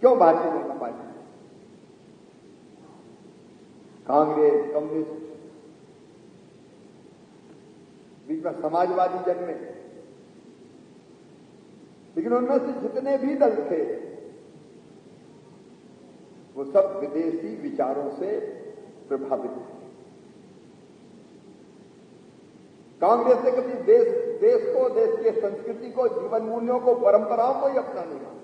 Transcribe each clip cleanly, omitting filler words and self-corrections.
क्यों Bharatiya Janata party? Congress, communist, बीच में समाजवादी जन्मे, लेकिन उनमें से जितने भी दल थे वो सब विदेशी विचारों से प्रभावित थे। कांग्रेस ने कभी देश को, देश की संस्कृति को, जीवन मूल्यों को, परंपराओं को ही अपना नहीं माना।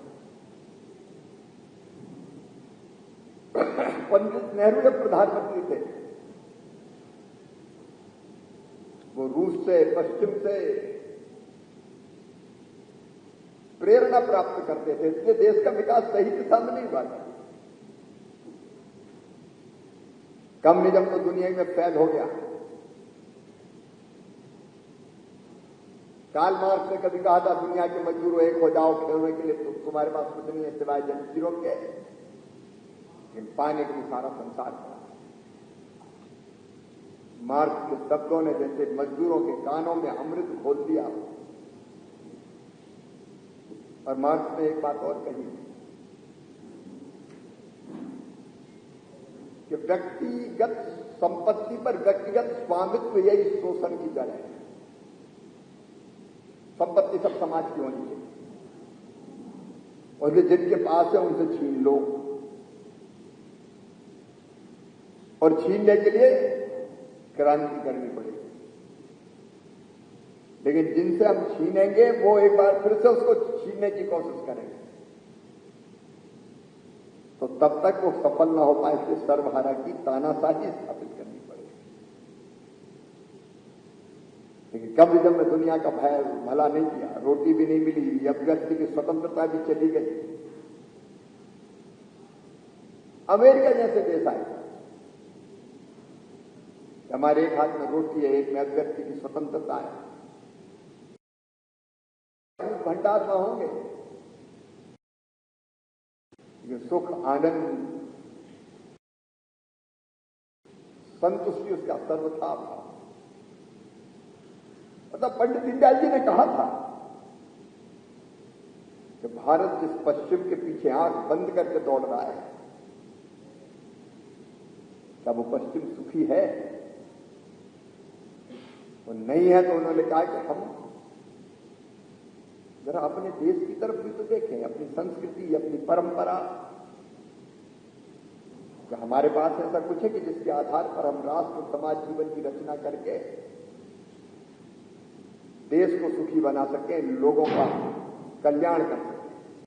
पंडित नेहरू जब प्रधानमंत्री थे, वो रूस से, पश्चिम से प्रेरणा प्राप्त करते थे, इसलिए देश का विकास सही दिशा में नहीं हुआ। कम्युनिज्म तो दुनिया में फैल हो गया। कार्ल मार्क्स ने कभी कहा था, दुनिया के मजदूरों एक हो जाओ, खेलने के लिए तो तुम्हारे पास कुछ नहीं है सिवाय जंजीरों के, लेकिन पाने के लिए सारा संसार था। मार्क्स के शब्दों ने जैसे मजदूरों के कानों में अमृत घोल दिया। और मार्क्स ने एक बात और कही कि व्यक्तिगत संपत्ति पर व्यक्तिगत स्वामित्व यही शोषण की जड़ है। संपत्ति सब समाज की होनी चाहिए और जिनके पास है उनसे छीन लो, और छीनने के लिए क्रांति करनी पड़ेगी। लेकिन जिनसे हम छीनेंगे वो एक बार फिर से उसको छीनने की कोशिश करेंगे, तो तब तक वो सफल ना हो पाए, इसलिए सर्वहारा की तानाशाही स्थापित करनी पड़ेगी। लेकिन कम्युनिज्म में दुनिया का भय भला नहीं किया, रोटी भी नहीं मिली, अभिव्यक्ति की स्वतंत्रता भी चली गई। अमेरिका जैसे देश आए, हमारे एक हाथ में रोटी है, एक में अभिव्यक्ति की स्वतंत्रता है, भंडार में होंगे, लेकिन सुख, आनंद, संतुष्टि उसका सर्वथा था। मतलब पंडित दीनदयाल जी ने कहा था कि भारत जिस पश्चिम के पीछे आंख बंद करके दौड़ रहा है, क्या वो पश्चिम सुखी है? वो नहीं है। तो उन्होंने कहा कि हम जरा अपने देश की तरफ भी तो देखें, अपनी संस्कृति, अपनी परंपरा। क्या हमारे पास ऐसा कुछ है कि जिसके आधार पर हम राष्ट्र, समाज, जीवन की रचना करके देश को सुखी बना सकें, लोगों का कल्याण कर सकें?